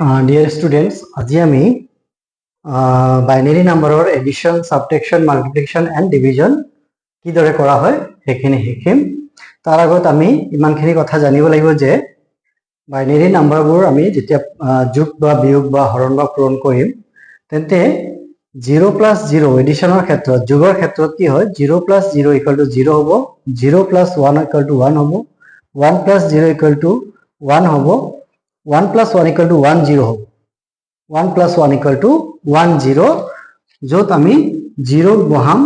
Dear students, আজি আমি binary নাম্বাৰৰ এডিশ্যন, সাবট্ৰেকশ্যন, মাল্টিপ্লিকেশ্যন এণ্ড ডিভিজন কিদৰে কৰা হয় সেইখিনি শিকিম। তাৰ আগত আমি ইমানখিনি কথা জানিব লাগিব যে বাইনাৰী নাম্বাৰবোৰ আমি যেতিয়া যোগ বা বিয়োগ বা হৰণ বা পূৰণ কৰিম তেন্তে 0 প্লাছ 0 এডিশ্যনৰ ক্ষেত্ৰত, যোগৰ ক্ষেত্ৰত কি হয়, 0 প্লাছ 0 ইকুৱেল টু 0 হ'ব, 0 প্লাছ 1 ইকুৱেল টু 1 হ'ব, 1 প্লাছ 0 ইকুৱেল টু 1 হ'ব, 1 plus 1 equal to 1 0 হ'ব, 1 plus 1 equal to 1 0, য'ত আমি 0 বহাম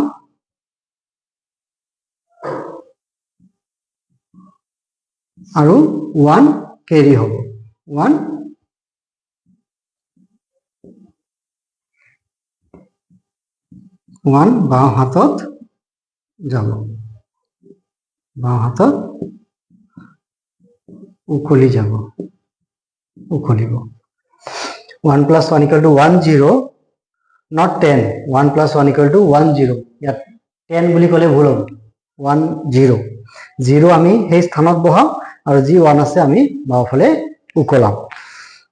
আৰু 1 কেৰি হ'ব, 1 বাওঁ হাতত যাব, বাওঁ হাতত উকলি যাব, উকলিব। 1 plus 1 equal to 1 0, not 10, 1 plus 1 equal to 1 0, ইয়াত 10 বুলি ক'লে ভুল হ'ব, 1 0, 0 আমি সেই স্থানত বহাম আৰু যি 1 আছে আমি বাওঁফালে উকলাম।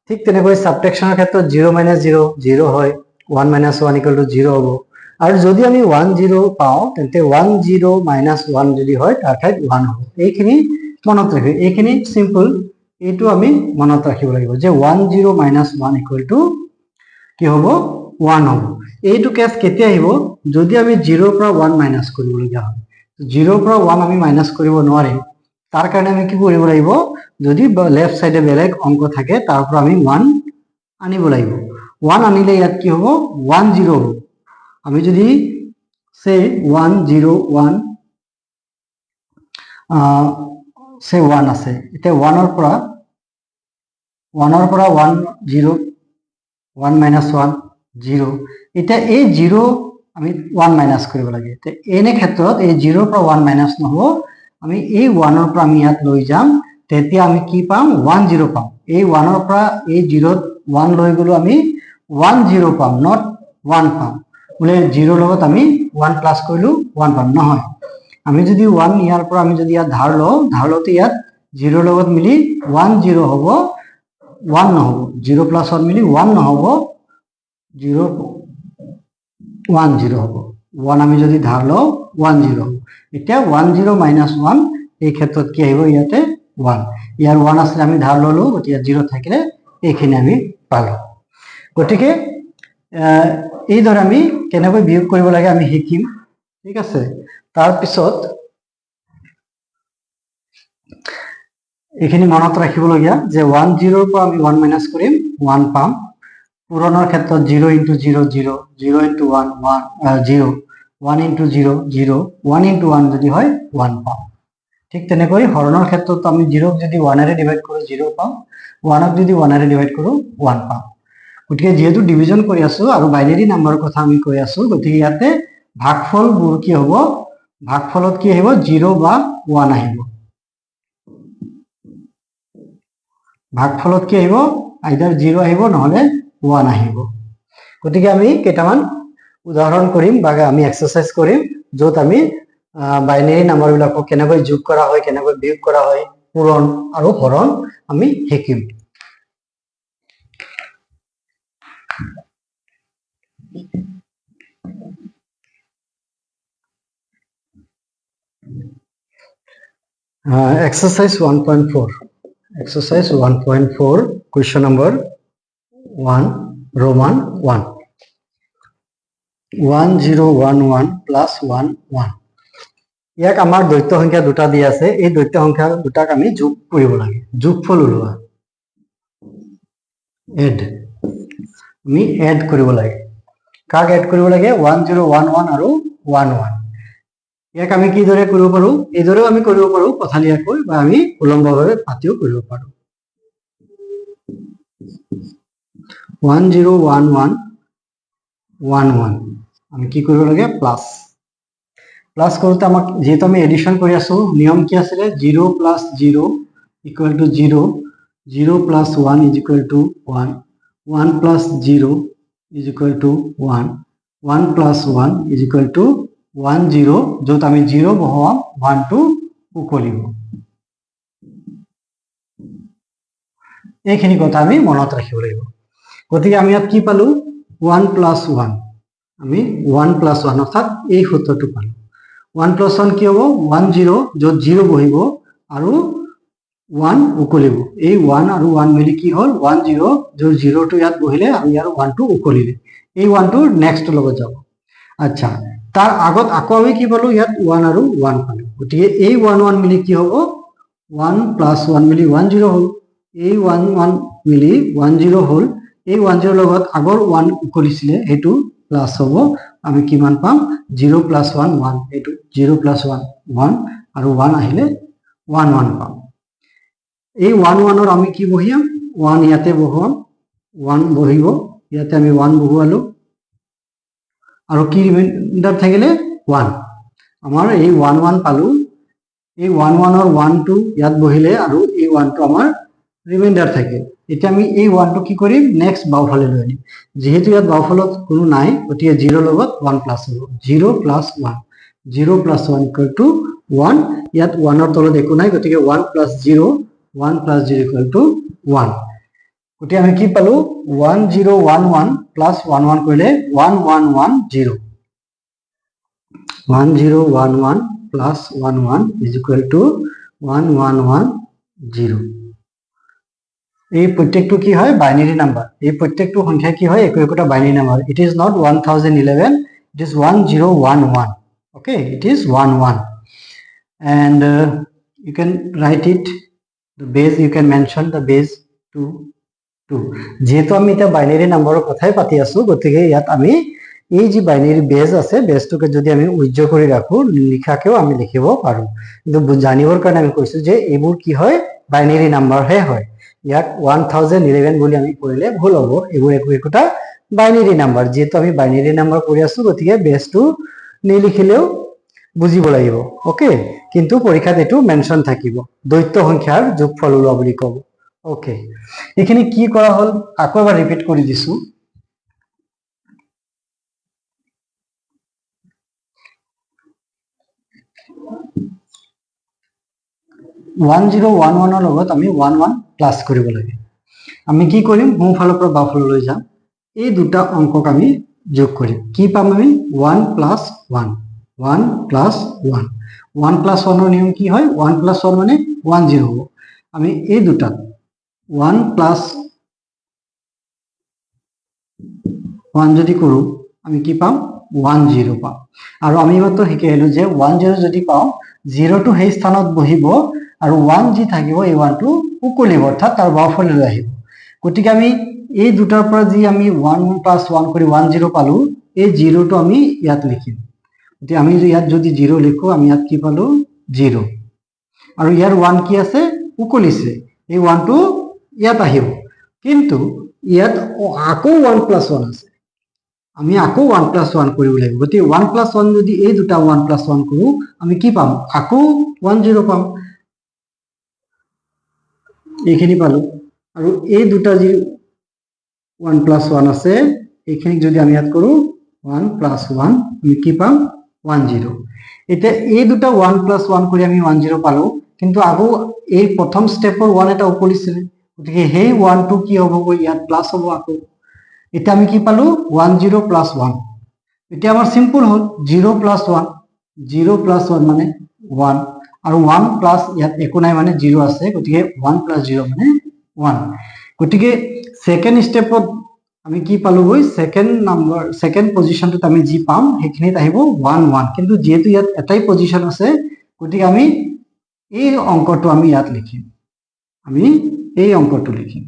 ঠিক তেনেকৈ সাবট্ৰেকশ্যনৰ ক্ষেত্ৰত 0 minus 0 0 হয়, 1 minus 1 equal to 0 হ'ব, আৰু যদি আমি 1 0 পাওঁ তেন্তে 1 0 minus 1 যদি হয় তাৰ ঠাইত 1 হ'ব। এইখিনি মনত ৰাখিব, এইখিনি সিম্পল, এইটো আমি মনত ৰাখিব লাগিব যে 1 0 minus 1 equal to কি হ'ব, 1 হ'ব। এইটো কেছ কেতিয়া আহিব, যদি আমি 0 পৰা 1 মাইনাছ কৰিবলগীয়া হয়। 0 পৰা 1 আমি মাইনাছ কৰিব নোৱাৰিম, তাৰ কাৰণে আমি কি কৰিব লাগিব, যদি লেফ্ট সাইডে বেলেগ অংক থাকে তাৰ পৰা আমি 1 আনিব লাগিব। 1 আনিলে ইয়াত কি হ'ব, 1 0 হ'ব। আমি যদি সে 1 0 1 সে 1 আছে, এতিয়া 1 ৰ পৰা 1 0, 1 minus 1 0, এতিয়া এই 0 আমি 1 মাইনাছ কৰিব লাগে। এনে ক্ষেত্ৰত এই 0 ৰ পৰা 1 মাইনাছ নহ'ব, আমি এই 1 ৰ পৰা আমি ইয়াত লৈ যাম, তেতিয়া আমি কি পাম, 1 0 পাম। এই 1 ৰ পৰা এই 0 ত 1 লৈ গ'লো, আমি 1 0 পাম, নট 1 পাম। বোলে 0 লগত আমি 1 প্লাছ কৰিলো 1 পাম, নহয়। আমি যদি 1 ইয়াৰ পৰা আমি যদি ইয়াত ধাৰ লওঁতে ইয়াত 0 লগত মিলি 1 0 হ'ব, 1 নহ'ব, 0 plus 1 মিলি 1 নহ'ব, 0 1 0 হ'ব। 1 আমি যদি ধাৰ লওঁ 1 0 হ'ব। এতিয়া 1 0 minus 1, এই ক্ষেত্ৰত কি আহিব, ইয়াতে 1, ইয়াৰ 1 আছিলে আমি ধাৰ ল'লো, গতিকে 0 থাকিলে এইখিনি আমি পালো। গতিকে এইদৰে আমি কেনেকৈ বিয়োগ কৰিব লাগে আমি শিকিম, ঠিক আছে। তাৰপিছত এইখিনি মনত ৰাখিবলগীয়া যে 1 0 ৰ পৰা আমি 1 মাইনাছ কৰিম, 1 পাম। পূৰণৰ ক্ষেত্ৰত 0 into 0 0, 0 into 1 1, 0, 1 into 0 0, 1 into 1 যদি হয় 1 পাম। ঠিক তেনেকৈ হৰণৰ ক্ষেত্ৰত আমি 0 ক যদি 1 এৰে ডিভাইড কৰোঁ 0 পাম, 1 ক যদি 1 এৰে ডিভাইড কৰোঁ 1 পাম। গতিকে যেহেতু ডিভিজন কৰি আছো আৰু বাইনাৰী নাম্বাৰৰ কথা আমি কৈ আছো, গতিকে ইয়াতে ভাগফলবোৰ কি হ'ব, ভাগফলত কি আহিব, 0 বা 1 আহিব। ভাগফলত কি আহিব, আইদাৰ 0 আহিব নহলে 1 আহিব। গতিকে আমি কেইটামান উদাহৰণ কৰিম বা আমি এক্সাৰসাইজ কৰিম, য'ত আমি বাইনাৰী নাম্বাৰবিলাকক কেনেকৈ যোগ কৰা হয়, কেনেকৈ বিয়োগ কৰা হয়, পূৰণ আৰু হৰণ আমি শিকিম। Exercise 1.4, exercise 1.4, question number 1, Roman 1, 1 0 1 1 plus 1 1, ইয়াক আমাৰ দ্বৈত সংখ্যা দুটা দিয়া আছে, এই দ্বৈত সংখ্যা দুটাক আমি যোগ কৰিব লাগে। যোগফল ওলোৱা, এড, আমি এড কৰিব লাগে। কাক এড কৰিব লাগে, 1 0 1 1 আৰু 1 1। ইয়াক আমি কিদৰে কৰিব পাৰো, এইদৰেও আমি কৰিব পাৰো পথালিয়াকৈ, বা আমি উলম্বভাৱে পাতিও কৰিব পাৰো। 1 0 1 1 1 1, আমি কি কৰিব লাগে, প্লাছ। প্লাছ কৰোঁতে আমাক যেহেতু আমি এডিশ্যন কৰি আছো, নিয়ম কি আছিলে, 0 plus 0 equal to 0, 0 plus 1 is equal to 1, 1 plus 0 is equal to 1, 1 plus 1 is equal to 1 0, য'ত আমি 0 বহাম 1 টো উকলিব। এইখিনি কথা আমি মনত ৰাখিব লাগিব গতিকে আমি ইয়াত কি পালো 1 + 1 আমি 1 + 1 অৰ্থাৎ এই সূত্ৰটো পালো 1 + 1 কি হ'ব 1 0 য'ত 0 বহিব আৰু 1 উকলিব এই 1 আৰু 1 মিলি কি হ'ল 1 0 য'ত 0 টো ইয়াত বহিলে আৰু ইয়াৰ 1 টো উকলিলে এই 1 টো নেক্সট লগত যাব আচ্ছা তাৰ আগত আকৌ আমি কি পালো ইয়াত 1 আৰু 1 পালো গতিকে এই 1 1 মিলি কি হ'ব 1 + 1 মিলি 1 0 হ'ল এই 1 1 মিলি 1 0 হ'ল এই 1 0 লগত আগৰ 1 উকলিছিলে হেতু প্লাস হ'ব আমি কিমান পাম 0 + 1 1 এটো 0 + 1 1 আৰু 1 আহিলে 1 1 পাম এই 1 1 ৰ আমি কি বহিয়াম 1 ইয়াতে বহাম 1 বহিব ইয়াতে আমি 1 বহুৱালো আৰু কি ৰিমাইন্ডাৰ থাকিলে 1 আমাৰ এই 1 1 পালো এই 1 1 ৰ 1 টো ইয়াত বহিলে আৰু এই 1 টো আমাৰ ৰিমাইন্ডাৰ থাকে এতিয়া আমি এই 1 টো কি কৰিম নেক্সট বাওফালে লৈ আনিম যেহেতু ইয়াত বাওফালত কোনো নাই গতিকে 0 লগত 1 প্লাস হ'ব 0 + 1 0 + 1 = 1 ইয়াত 1 ৰ তলত একো নাই গতিকে 1 + 0 1 + 0 = 1 গতিকে আমি কি পালো 1 0 1 1 + 1 1 কৰিলে 1 1 1 0 1 0 1 1 + 1 1 = 1 1 1 0 এই প্রত্যেকটো কি হয় বাইনারি নাম্বার এই প্রত্যেকটো সংখ্যা কি হয় একোটা binary number it is not 1011 it is 1011 okay it is 11 and you can write it the base you can mention the base 2 2 যেহেতু আমি এটা বাইনারি নাম্বাৰৰ কথাই পাতি আছো গতিকে ইয়াত আমি এই যে বাইনাৰি বেজ আছে বেজটোকে যদি আমি উজ্জ্ব কৰি ৰাখো লিখাকেও আমি লিখিব পাৰো কিন্তু জানিবৰ কাৰণে আমি কৈছো যে এইবোৰ কি হয় বাইনাৰি নাম্বাৰ হে হয় ইয়াক 1011 বুলি আমি পঢ়িলে ভুল হ'ব এইবোৰ একোটা বাইনাৰি নাম্বাৰ যেহেতু আমি বাইনাৰি নাম্বাৰ পঢ়ি আছো গতিকে বেজটো নিলিখিলেও বুজিব লাগিব ওকে কিন্তু পৰীক্ষাত এটো মেনশন থাকিব দ্বৈত সংখ্যাৰ যোগফল ওলোৱা বুলি ক'ব ওকে এখানে কি কৰা হল আকৌ এবাৰ ৰিপিট কৰি দিছো 1011 ৰ লগত আমি 11 প্লাস কৰিব লাগে আমি কি কৰিম সোঁ ফালৰ পৰা বাওঁ ফাললৈ যাম এই দুটা অংকক আমি যোগ কৰিম কি পাম আমি 1 + 1 1 + 1 1 + 1 ৰ নিয়ম কি হয় 1 + 1 মানে 10 হ'ব আমি এই দুটা 1 + 1 যদি কৰো আমি কি পাম 10 পাম আৰু আমি মাত্ৰ শিকাইলো যে 10 যদি পাও 0 টো সেই স্থানত বহিব আৰু 1 যি থাকিব এই 1 টো উকলিব অৰ্থাৎ তাৰ বাওফালে লৈ আহিব গতিকে আমি এই দুটাৰ পৰা যি আমি 1 + 1 কৰি 10 পালো এই 0 টো আমি ইয়াত লিখিম গতিকে আমি ইয়াত যদি 0 লিখো আমি ইয়াত কি পালো 0 আৰু ইয়াৰ 1 কি আছে উকলিছে এই 1 টো ইয়াত আহিব কিন্তু ইয়াত আকৌ 1 + 1 আছে আমি আকৌ 1 + 1 কৰিব লাগিব গতিকে 1 + 1 যদি এই দুটা 1 + 1 কৰো আমি কি পাম আকৌ 10 পাম এইখিনি পালো আৰু এই দুটা যি 1 + 1 আছে এইখিনি যদি আমি ইয়াত কৰো 1 + 1 আমি কি পাম 10 এটা এই দুটা 1 + 1 কৰি আমি 10 পালো কিন্তু আকৌ এই প্ৰথম স্টেপৰ 1 এটা উকলিছিল গতিকে সেই 1 টো কি হ'ব ইয়াত প্লাস হ'ব আকৌ এটা আমি কি পালো 10 + 1 এটা আমাৰ সিম্পল হল 0 + 1 0 + 1 মানে 1 আৰু 1 প্লাস ইয়াত একো নাই মানে 0 আছে গতিকে 1 + 0 মানে 1 গতিকে সেকেন্ড স্টেপত আমি কি পালো গৈ সেকেন্ড পজিশনটোত আমি যি পাম সেইখিনিত আহিব 1 1 কিন্তু যেহেতু ইয়াত এটাই পজিশন আছে গতিকে আমি এই অংকটো আমি ইয়াত লিখিম আমি এই অংকটো লিখিম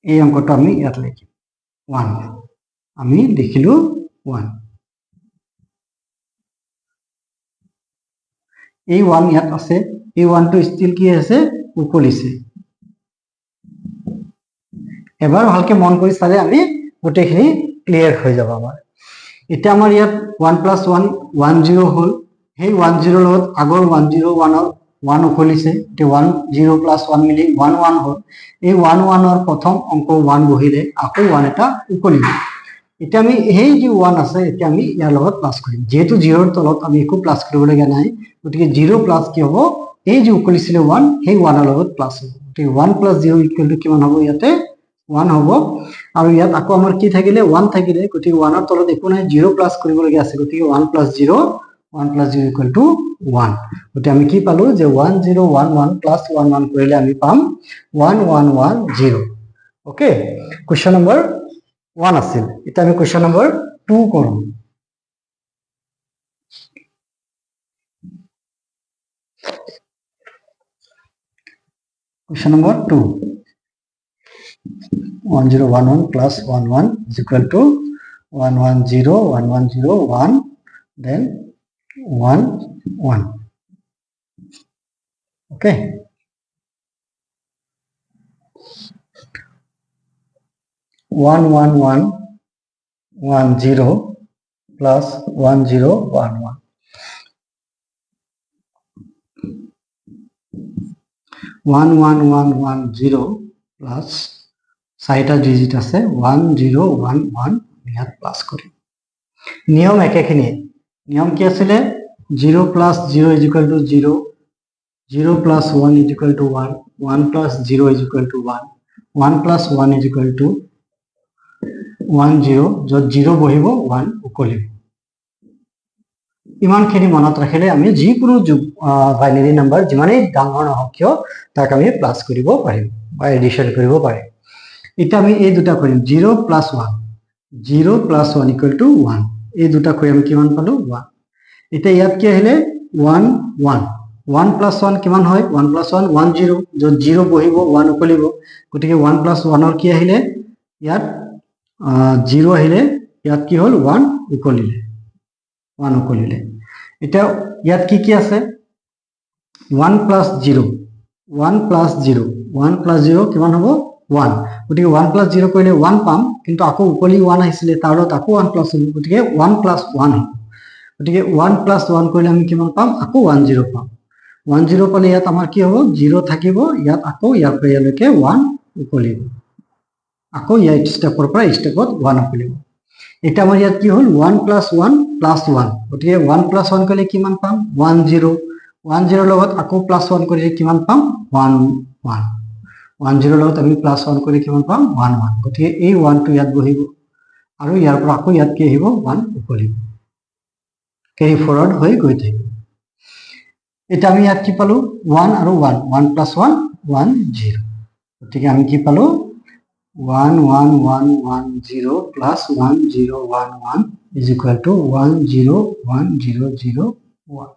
এই অংকটো আমি ইয়াত লিখিম 1 আমি লিখিলো 1 এই 1 ইয়াত আছে এই 1 টো ষ্টিল কি আছে উকলিছে এবাৰ ভালকে মন কৰি চালে আমি গোটেইখিনি ক্লিয়াৰ হৈ যাব আমাৰ এটা আমাৰ ইয়াত 1 + 1 10 হ'ল সেই 10 লগত আগৰ 101 ৰ 1 উকলিছে তে 10 + 1 মিলি 11 হ'ল এই 11 ৰ প্ৰথম অংক 1 বহিলে আকৌ 1 এটা উকলিব এটা আমি এই যে 1 আছে এটা আমি ইয়াৰ লগত প্লাস কৰিম যেহেতু 0 ৰ তলত আমি একো প্লাস কৰিব লগা নাই গতিকে 0 প্লাস কি হ'ব এই যে উকলিছিলে 1 সেই 1 ৰ লগত প্লাস হ'ব গতিকে 1 প্লাছ 0 ইকুৱেল টু কিমান হ'ব ইয়াতে 1 হ'ব আৰু ইয়াত আকৌ আমাৰ কি থাকিলে 1 থাকিলে গতিকে 1 ৰ তলত একো নাই 0 প্লাছ কৰিবলগীয়া আছে গতিকে 1 প্লাছ 0 ইকুৱেল টু 1 গতিকে আমি কি পালো যে 1011 প্লাছ 11 কৰিলে আমি পাম 1110 ওকে কোৱেশ্চন নম্বৰ 1 আছিল এটা আমি কোৱেশ্চন নম্বৰ 2 কৰো Question number 2. 1011 plus 11 is equal to 110, 110, 1, then 1, 1. Okay. One, 10 plus 1011. 11110 plus 4টা ডিজিট আছে 1011 ইয়াত প্লাস করি নিয়ম একেখিনি নিয়ম কি আছিল 0 plus 0 is equal to 0 0 plus 1 is equal to 1 1 plus 0 is equal to 1 1 plus 1 is equal to 1 0 যত 0 বহিব 1 উকলিব ইমানখিনি মনত ৰাখিলে আমি যিকোনো বাইনাৰী নাম্বাৰ যিমানেই ডাঙৰ নহওক কিয় তাক আমি প্লাস কৰিব পাৰিম বা এডিশন কৰিব পাৰিম এটা আমি এই দুটা কৰিম 0 plus 1 0 plus 1 equal to 1 এই দুটা কৰি আমি কিমান পালো 1 এটা ইয়াত কি আহিলে 1 1 1 plus 1 কিমান হয় 1 plus 1 10 যত 0 বহিব 1 উকলিব গতিকে 1 plus 1 ৰ কি আহিলে ইয়াত 0 আহিলে ইয়াত কি হল 1 উকলিলে 1 উকলিলে এটা ইয়াত কি আছে 1 plus 0 1 plus 0 1 plus 0 কিমান হ'ব 1 গতিকে 1 plus 0 কৰিলে 1 পাম কিন্তু আকৌ উকলি 1 আহিছিলে তাৰ লগত আকৌ 1 plus হ'ব গতিকে 1 plus 1 হ'ব গতিকে 1 plus 1 কৰিলে আমি কিমান পাম আকৌ 10 পাম 10 পালে ইয়াত আমাৰ কি হ'ব 0 থাকিব ইয়াত আকৌ ইয়াৰ পৰা ইয়ালৈকে 1 উকলিব আকৌ ইয়াৰ ষ্টেপৰ পৰা ষ্টেপত 1 উকলিব এটা আমাৰ ইয়াত কি হল 1 plus 1 plus 1 গতিকে 1 plus 1 কৰিলে কিমান পাম 10 10 লগত আকৌ plus 1 কৰিলে কিমান পাম 1 1 10 লগত আমি plus 1 কৰিলে কিমান পাম 1 1 গতিকে এই 1 টো ইয়াত বহিব আৰু ইয়াৰ পৰা আকৌ ইয়াত কি আহিব 1 উকলিব কেৰি ফৰৱাৰ্ড হৈ গৈ থাকিব এটা আমি ইয়াত কি পালো 1 আৰু 1 1 plus 1 1 0 গতিকে আমি কি পালো 11110 plus 1011 is equal to 101001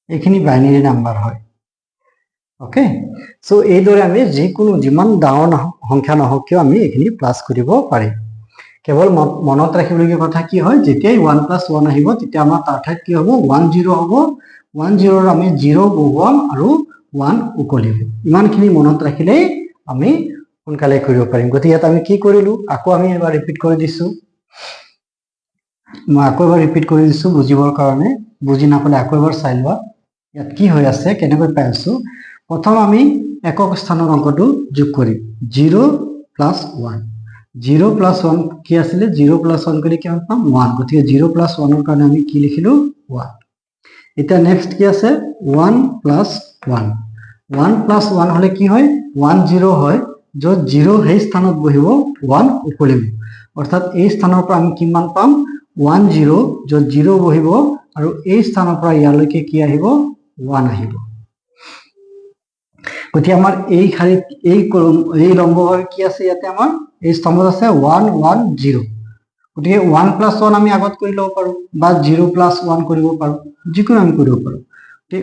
এখিনি বাইনাৰী নাম্বাৰ হয় ওকে সো এই দৰে আমি যিকোনো যিমান ডাঙৰ সংখ্যা নহওক কিয় আমি এখিনি প্লাস কৰিব পাৰিম কেৱল মনত ৰাখিবলগীয়া কথা কি হয় যেতিয়াই 1 plus 1 আহিব তেতিয়া আমাৰ তাৰ ঠাইত কি হ'ব 10 হ'ব 10 ৰ আমি 0 বহুৱাম আৰু 1 উকলিব ইমানখিনি মনত ৰাখিলেই আমি সোনকালে কৰিব পাৰিম গতিকে ইয়াত আমি কি কৰিলো আকৌ আমি এবাৰ ৰিপিট কৰি দিছো মই আকৌ এবাৰ ৰিপিট কৰি দিছো বুজিবৰ কাৰণে বুজি নাপালে আকৌ এবাৰ চাই লোৱা ইয়াত কি হৈ আছে কেনেকৈ পাই আছো প্ৰথম আমি একক স্থানৰ অংকটো যোগ কৰিম 0 plus 1 0 plus 1 কি আছিল 0 plus 1 কৰি কিমান পাম 1 গতিকে 0 plus 1 ৰ কাৰণে আমি কি লিখিলো 1 এটা নেক্সট কি আছে 1 plus 1 1 plus 1 হলে কি হয় 10 হয় যত 0 সেই স্থানত বহিব 1 উকলিব অৰ্থাৎ এই স্থানৰ পৰা আমি কিমান পাম 10 যত 0 বহিব আৰু এই স্থানৰ পৰা ইয়ালৈকে কি আহিব 1 আহিব গতিকে আমাৰ এই খালি এই কলম এই লম্বভাৱে কি আছে ইয়াতে আমাৰ এই স্তম্ভত আছে 110 গতিকে 1 plus 1 আমি আগত কৰি লব পাৰো বা 0 plus 1 কৰিব পাৰো যিকোনো আমি কৰিব পাৰো তে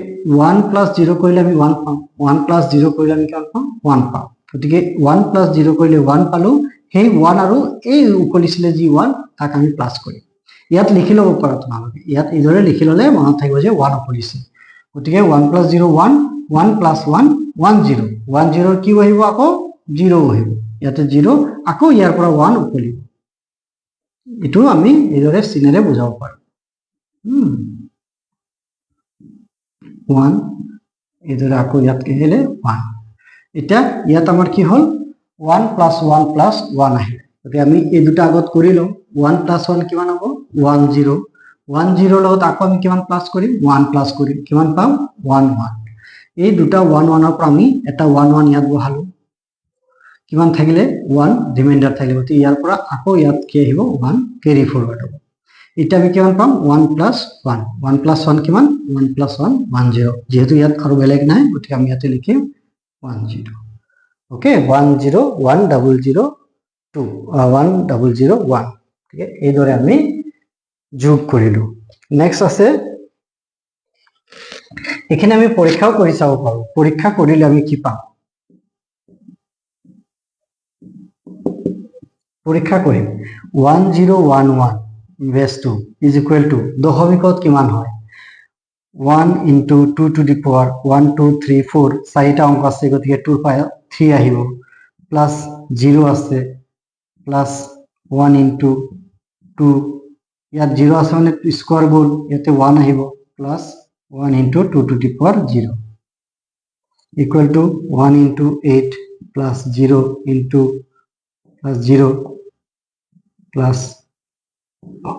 1 plus 0 কৰিলে আমি 1 পাম 1 plus 0 কৰিলে আমি কিমান পাম 1 পাম গতিকে 1 plus 0 কৰিলে 1 পালো সেই 1 আৰু এই উকলিছিলে যি 1 তাক আমি প্লাস কৰিম ইয়াত লিখি লব পাৰো তোমালোকে ইয়াত ইদৰে লিখি ললে মনত থাকিব যে 1 উকলিছে গতিকে 1 plus 0 1 1 plus 1 10 10 কি বহিব আকৌ 0 বহিব ইয়াতে 0 আকৌ ইয়াৰ পৰা 1 উকলিব এটো আমি ইদৰে চিনেৰে বুজাব পাৰো 1 ইদৰে আকৌ ইয়াত কি হলে 1 এটা ইয়াত আমাৰ কি হল 1 plus 1 plus 1 আহিল গতিকে আমি এই দুটা আগত কৰিলো 1 plus 1 কিমান হ'ব 10 10 লগত আকৌ আমি কিমান প্লাস কৰিম 1 প্লাস কৰিম কিমান পাম 1 1 এই দুটা 1 1 পৰা আমি এটা 1 1 ইয়াত বহালো কিমান থাকিলে 1 ৰিমাইন্ডাৰ থাকিলে গতি ইয়াৰ পৰা আকৌ ইয়াত কি আহিব 1 কেৰি ফৰৱাৰ্ড হ'ব এটা আমি কিমান পাম 1 + 1 1 + 1 কিমান 1 + 1 10 যেহেতু ইয়াত আৰু বেলেগ নাই গতি আমি ইয়াতে লিখিম 10 ওকে 10 100 2 1001 ঠিক আছে এই দৰে আমি যোগ কৰিলো নেক্সট আছে এখানে আমি পৰীক্ষাও কৰি চাব পাৰো পৰীক্ষা কৰিলে আমি কি পাম পৰীক্ষা কৰিম 1011 বেস 2 ইজ ইকুৱেল টু দশমিকত কিমান হয় 1 * 2 to the power 1 2 3 4 চাৰিটা অংক আছে গতিকে 2 পাই 3 আহিব প্লাস 0 আছে প্লাস 1 * 2 ইয়াত 0 আছে মানে স্কয়ার গ'ল ইয়াতে 1 আহিব plus 1 * 2 to the power 0 equal to 1 * 8 plus 0 into plus 0 plus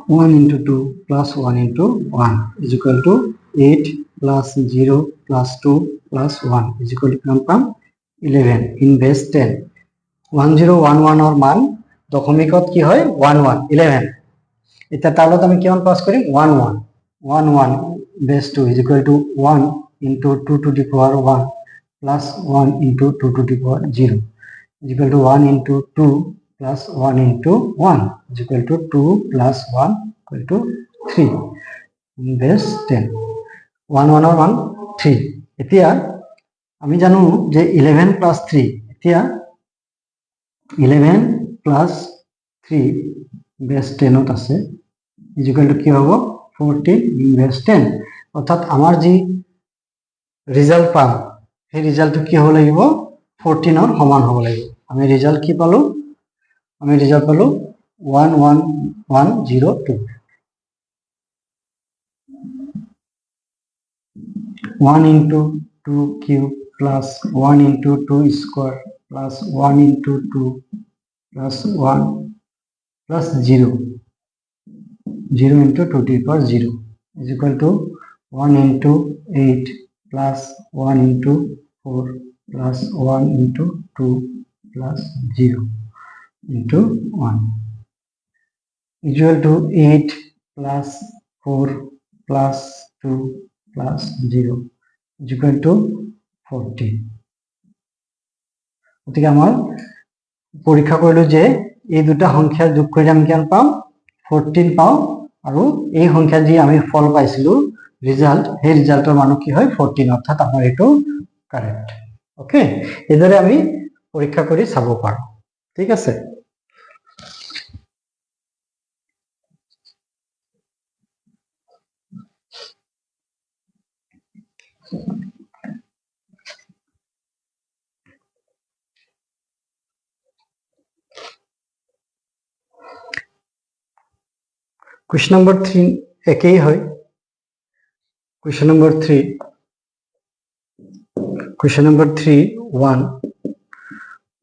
1 * 2 plus 1 * 1 is equal to 8 plus 0 plus 2 plus 1 is equal to 11 in base 10 1011 or মান দশমিকত কি হয় 11 11 এটা তাহলে আমি কিমান পাস করি 11 11 base 2 is equal to 1 * 2 to the power 1 plus 1 * 2 to the power 0 is equal to 1 * 2 plus 1 * 1 is equal to 2 plus 1 equal to 3 in base 10 11 or 1 3 এতিয়া আমি জানো যে 11 plus 3 এতিয়া 11 plus 3 base 10 ত আছে is equal to কি হ'ব 14 in base 10 অর্থাৎ আমার যে রেজাল্ট পাম সেই রেজাল্টটো কি হ'ব লাগিব 14 ৰ সমান হ'ব লাগিব আমি রেজাল্ট কি পালো আমি রেজাল্ট পালো 11102 1 * 2 cube plus 1 * 2 square plus 1 * 2 plus 1 plus 0 0 * 2 to the power 0 is equal to 1 * 8 plus 1 * 4 plus 1 * 2 plus 0 into 1 equal to 8 plus 4 plus 2 plus 0 is equal to 14 গতিকে আমাৰ পৰীক্ষা কৰিলো যে এই দুটা সংখ্যা যোগ কৰি আমি কিমান পাম 14 পাও আৰু এই সংখ্যা যি আমি ফল পাইছিলো ৰিজাল্ট সেই ৰিজাল্টৰ মান কি হয় 14 অৰ্থাৎ আমাৰ এটো কাৰেক্ট ওকে এদৰে আমি পৰীক্ষা কৰি চাব পাৰো ঠিক আছে Question number 3 একই হয় question number 3 1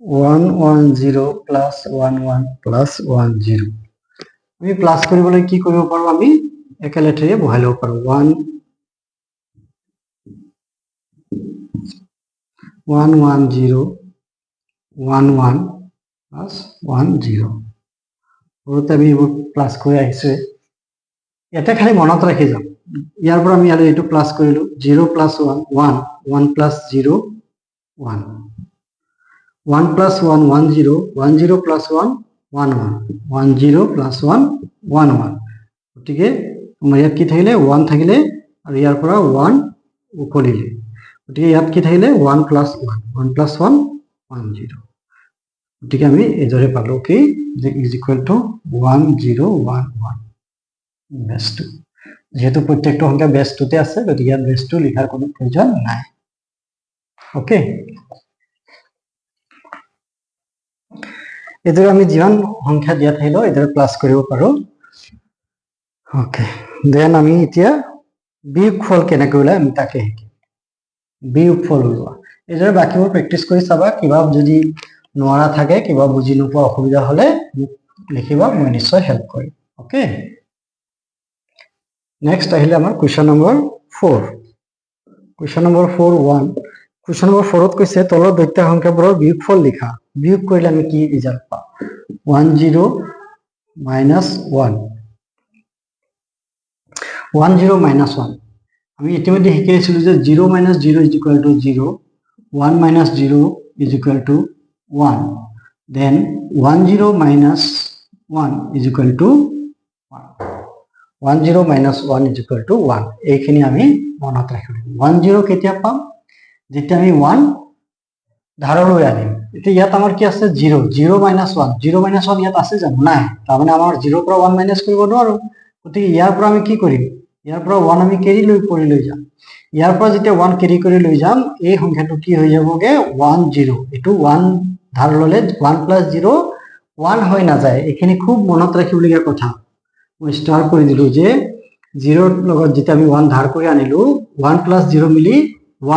110 plus 11 plus 10 আমি প্লাস কৰিবলৈ কি কৰিব পাৰো আমি একে লেঠাৰে বহাই লব পাৰো 110 11 plus 10 ওতে আমি প্লাস কৰি আহিছে এটা খালি মনত ৰাখি যাম ইয়াৰ পৰা আমি আৰু এটো প্লাস কৰিলো 0 plus 1 1 1 plus 0 1 1 plus 1 10 10 plus 1 11 10 plus 1 11 গতিকে আমাৰ ইয়াত কি থাকিলে 1 থাকিলে আৰু ইয়াৰ পৰা 1 উকলিলে গতিকে ইয়াত কি থাকিলে 1 plus 1 1 plus 1 10 গতিকে আমি এদৰে পালো কি যে is equal to 1011 বেস 2 যেহেতু প্রত্যেকটা সংখ্যা বেস 2 তে আছে গতিকে ইয়াত বেস 2 লিখাৰ কোনো প্ৰয়োজন নাই ওকে এদৰে আমি যিমান সংখ্যা দিয়া থাকিলো এদৰে প্লাস কৰিব পাৰো ওকে দেন আমি এতিয়া বিয়োগফল কেনেকৈ ওলাই আমি তাকে শিকিম বিয়োগফল ওলোৱা এদৰে বাকিবোৰ প্ৰেক্টিস কৰি চাবা কিবা যদি নোৱাৰা থাকে কিবা বুজি নোপোৱা অসুবিধা হলে লিখিবা মই নিশ্চয় হেল্প কৰিম ওকে নেক্সট আহিলে আমাৰ question number 4 question number 4 1 question number 4ত কৈছে তলৰ দ্বৈত সংখ্যাবোৰৰ বিয়োগফল লিখা। বিয়োগ কৰিলে আমি কি ৰিজাল্ট পাম? 1 0 minus 1 1 0 minus 1 আমি ইতিমধ্যে শিকি আছিলো যে 0 minus 0 is equal to 0, 1 minus 0 is equal to 1, then 1 0 minus 1 is equal to 1, 1 0 minus 1 is equal to 1 এইখিনি আমি মনত ৰাখিব লাগিব। 1 0 কেতিয়া পাম? যেতিয়া আমি 1 ধাৰলৈ আনিম। এতিয়া ইয়াত আমাৰ কি আছে 0 0 minus 1 0 minus 1 ইয়াত আছে জানো? নাই। তাৰমানে আমাৰ 0 পৰা 1 মাইনাস কৰিব নোৱাৰো। গতিকে ইয়াৰ পৰা আমি কি কৰিম? ইয়াৰ পৰা 1 আমি কেৰি লৈ যাম। ইয়াৰ পৰা যেতিয়া 1 কেৰি কৰি লৈ যাম এই সংখ্যাটো কি হৈ যাবগে 1 0। এটো 1 ধাৰ ললে 1 plus 0 1 হৈ নাযায়। এইখিনি খুব মনত ৰাখিবলগীয়া কথা। মই ষ্টাৰ কৰি দিলো যে 0 ৰ লগত যেতিয়া আমি 1 ধাৰ কৰি আনিলো 1 plus 0 মিলি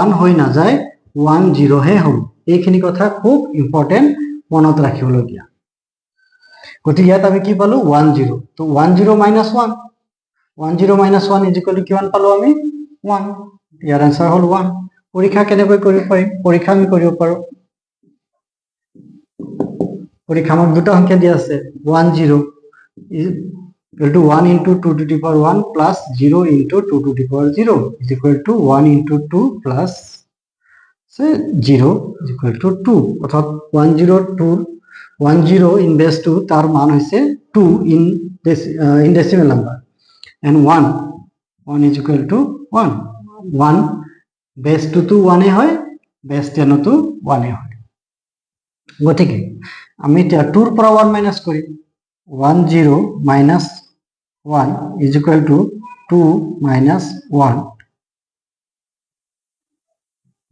1 হৈ নাযায়, 1 0 হে হ'ব। এইখিনি কথা খুব ইম্পৰ্টেন্ট মনত ৰাখিবলগীয়া। গতিকে ইয়াত আমি কি পালো 1 0। তো 1 0 minus 1 1 0 minus 1 is equal to কিমান পালো আমি 1। ইয়াৰ আনসাৰ হল 1। পৰীক্ষা কেনেকৈ কৰিব পাৰিম? পৰীক্ষা আমি কৰিব পাৰো। পৰীক্ষা আমাক দুটা সংখ্যা দিয়া আছে 1 0 is equal to 1 into 2 to the power 1 plus 0 into 2 to the power 0 is equal to 1 into 2 plus 0 is equal to 2 অর্থাৎ 1 0 2 1 0 in base 2 তার মান হইছে 2 in decimal number and 1 is equal to 1 1 base 2 to 1 এ হয়, base 10 to 1 এ হয়। গতিকে আমি এতিয়া 2 ৰ পৰা 1 মাইনাস করি 1 0 minus 1 is equal to 2 minus 1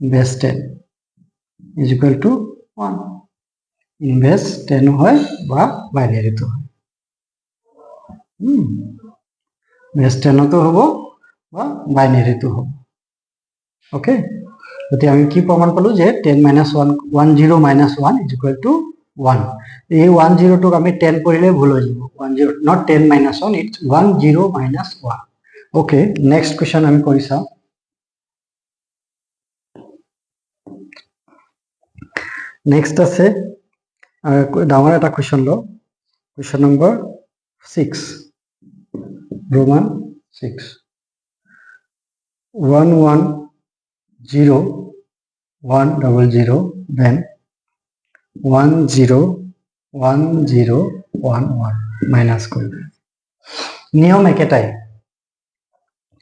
base 10 is equal to 1 in base 10 হয় বা বাইনারি তো হয়। base 10 তো হবো বা বাইনারি তো হবো। ওকে, গতি আমি কি প্রমাণ পালো যে 10 minus 1 1 0 minus 1 is equal to 1। এই 1 0 টুক আমি 10 কৰিলে ভুল হৈ যাব। 1 0 not 10 minus 1, it's 1 0 minus 1। Okay, next question আমি কৰি চাও। নেক্সট আছে ডাঙৰ এটা কোৱেশ্চন ল। Question number 6 Roman 6 1 1 0 1 0 0 then 1 0 1 0 1 1 minus করবে। নিয়ম একেটাই,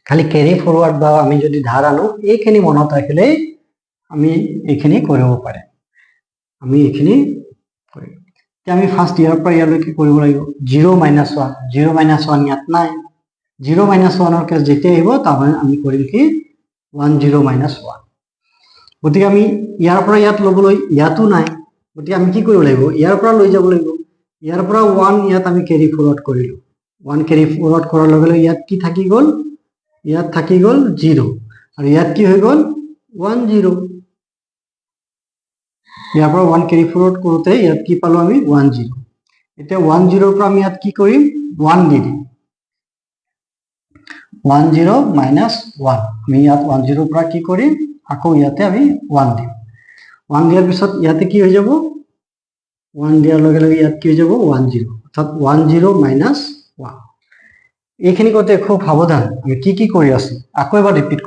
খালি ক্যারি ফরওয়ার্ড বা আমি যদি ধার আনো এইখিনি মনত রাখিলে আমি এইখিনি কৰিব পাৰে। আমি এইখিনি কৰিম। আমি ফাৰ্স্ট ইয়াৰ পৰা ইয়ালৈকে কৰিব লাগিব 0 minus 1 0 minus 1 ইয়াত নাই। 0 minus 1 ৰ কেছ যেতিয়া আহিব তাৰমানে আমি কৰিম কি 1 0 minus 1। গতিকে আমি ইয়াৰ পৰা ইয়াত লবলৈ ইয়াতো নাই। গতিকে আমি কি কৰিব লাগিব ইয়াৰ পৰা লৈ যাব লাগিব। ইয়াৰ পৰা 1 ইয়াত আমি ক্যাৰি ফৰওয়াৰ্ড কৰিলো। 1 ক্যাৰি ফৰওয়াৰ্ড কৰাৰ লগে লগে ইয়াত কি থাকি গল? ইয়াত থাকি গল 0 আৰু ইয়াত কি হৈ গল 1 0। ইয়াৰ পৰা 1 ক্যাৰি ফৰওয়াৰ্ড কৰোতে ইয়াত কি পালো আমি 1 0। এতিয়া 1 0 ৰ পৰা আমি ইয়াত কি কৰিম 1 দি দিম। 1 0 minus 1 আমি ইয়াত 1 0 ৰ পৰা কি কৰিম আকৌ ইয়াতে আমি 1 দিম। 1 দিয়াৰ পিছত ইয়াতে কি হৈ যাব 1 দিয়াৰ লগে লগে ইয়াত কি হৈ যাব 1 0 অৰ্থাৎ 1 0 minus 1। এইখিনি কৰতে খুব সাবধান। আমি কি কৰি আছো আকৌ এবাৰ ৰিপিট